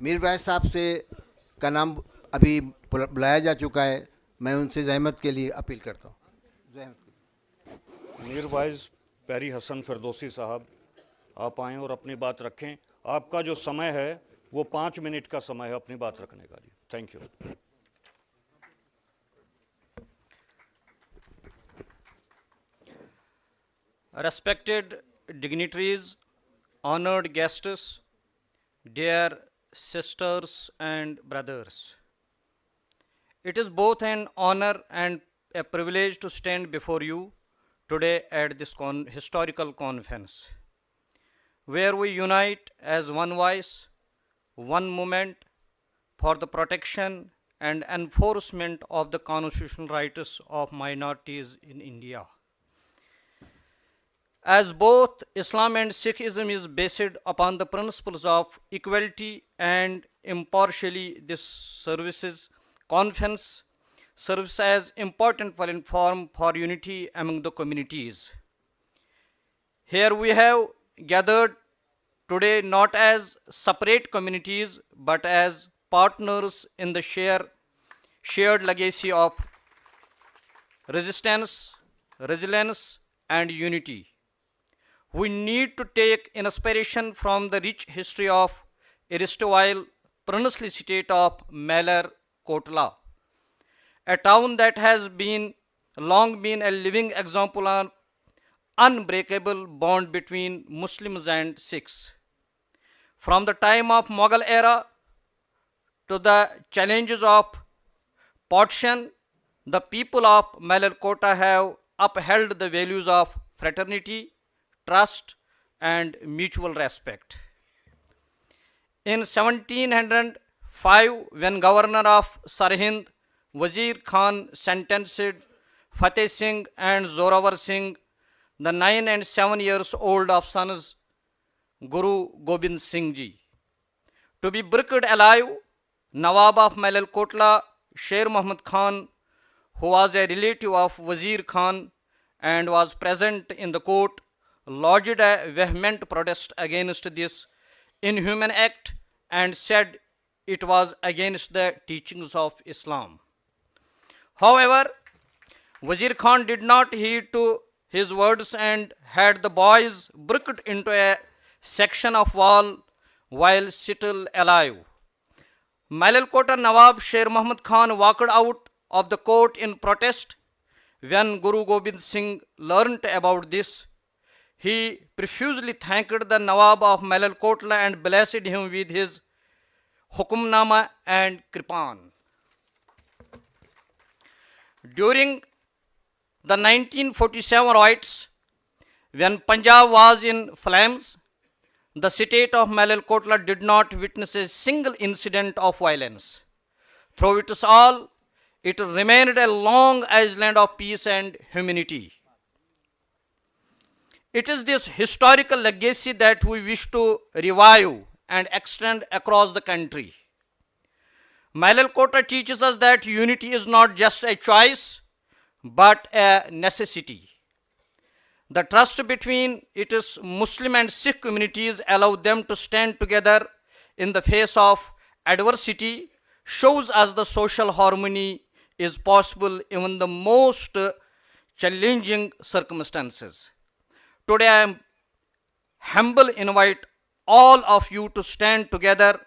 मीर भाई साहब से का नाम अभी बुलाया जा चुका है, मैं उनसे जहमत के लिए अपील करता हूँ। जहमत मीर वाइज पैरी हसन फिरदौसी साहब, आप आएँ और अपनी बात रखें। आपका जो समय है वो 5 मिनट का समय है अपनी बात रखने का जी। Thank you. Respected dignitaries, honored guests, dear sisters and brothers, it is both an honor and a privilege to stand before you today at this historical conference, where we unite as one voice, one movement for the protection and enforcement of the constitutional rights of minorities in India. As both Islam and Sikhism is based upon the principles of equality and impartiality, this conference serves as important platform for unity among the communities. Here we have gathered today not as separate communities but as partners in the shared legacy of resistance, resilience, and unity. We need to take inspiration from the rich history of erstwhile princely state of Malar Kotla, a town that has long been a living example of unbreakable bond between Muslims and Sikhs. From the time of Mughal era to the challenges of partition, the people of Malarkota have upheld the values of fraternity, trust, and mutual respect. In 1705, when governor of Sarhind, Wazir Khan sentenced Fateh Singh and Zorawar Singh, the 9 and 7 years old of sons Guru Gobind Singh Ji, to be buried alive, Nawab of Malalkotla, Sher Muhammad Khan, who was a relative of Wazir Khan and was present in the court, lodged a vehement protest against this inhuman act and said it was against the teachings of Islam. However, Wazir Khan did not heed to his words and had the boys bricked into a section of wall while still alive. Malalkota Nawab Sher Muhammad Khan walked out of the court in protest. When Guru Gobind Singh learnt about this, he profusely thanked the Nawab of Malalkotla and blessed him with his Hukumnama and Kripan. During the 1947 riots, when Punjab was in flames, the state of Malalkotla did not witness a single incident of violence. Through it all, it remained a long island of peace and humanity. It is this historical legacy that we wish to revive and extend across the country. Malalkota teaches us that unity is not just a choice, but a necessity. The trust between its Muslim and Sikh communities allow them to stand together in the face of adversity, shows us the social harmony is possible even in the most challenging circumstances. Today I am humble invite all of you to stand together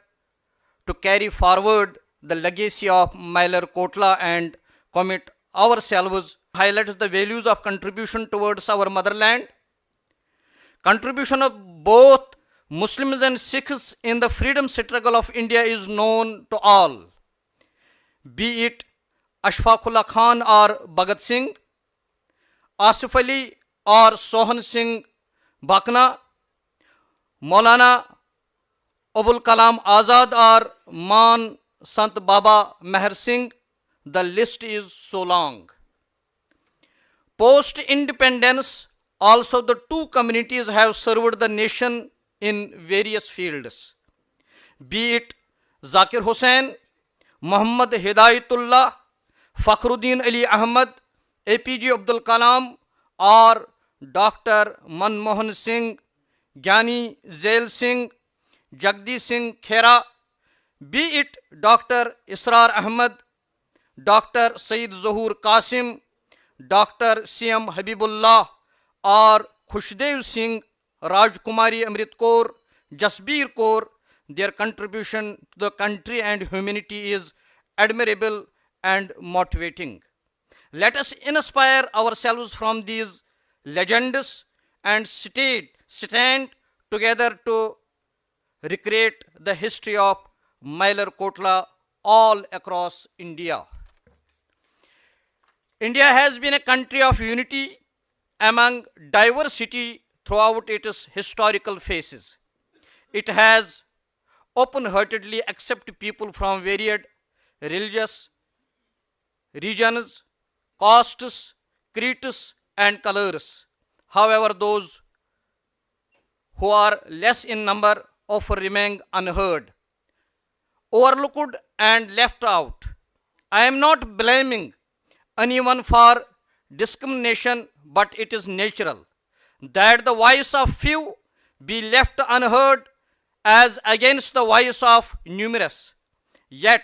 to carry forward the legacy of Malarkotla and commit ourselves, highlights the values of contribution towards our motherland, contribution of both Muslims and Sikhs in the freedom struggle of India is known to all, be it Ashfaqullah Khan or Bhagat Singh, Asif Ali or Sohan Singh Bakna, Maulana Abul Kalam Azad or Man Sant Baba Meher Singh. The list is so long. Post-independence, also the two communities have served the nation in various fields, be it Zakir Hussain, Muhammad Hidayatullah, Fakhruddin Ali Ahmad, APJ Abdul Kalam, or Dr. Manmohan Singh, Gyani Zail Singh, Jagdish Singh Khera, be it Dr. Israr Ahmad, Dr. Sayyid Zohur Qasim, Dr. CM Habibullah, or Khushdev Singh, Rajkumari Amrit Kaur, Jasbir Kaur, their contribution to the country and humanity is admirable and motivating. Let us inspire ourselves from these legends and stand together to recreate the history of Malar-Kotla all across India. India has been a country of unity among diversity throughout its historical phases. It has open-heartedly accepted people from varied religious regions, castes, creeds, and colors. However, those who are less in number often remain unheard, overlooked, and left out. I am not blaming anyone for discrimination, but it is natural that the voice of few be left unheard as against the voice of numerous. Yet,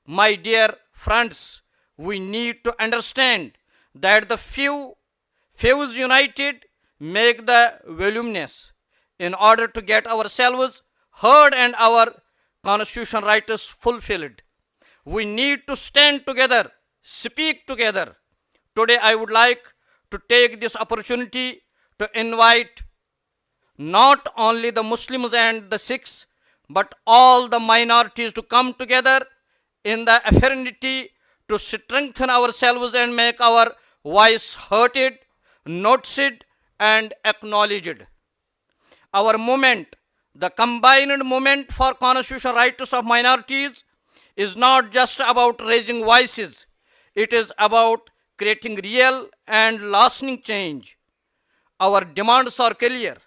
my dear friends, we need to understand that the fews united make the voluminous. In order to get ourselves heard and our constitutional rights fulfilled, we need to stand together, speak together. Today, I would like to take this opportunity to invite not only the Muslims and the Sikhs, but all the minorities to come together in the affinity to strengthen ourselves and make our voice heard, noticed, and acknowledged. Our movement, the combined movement for constitutional rights of minorities, is not just about raising voices. It is about creating real and lasting change. Our demands are clear.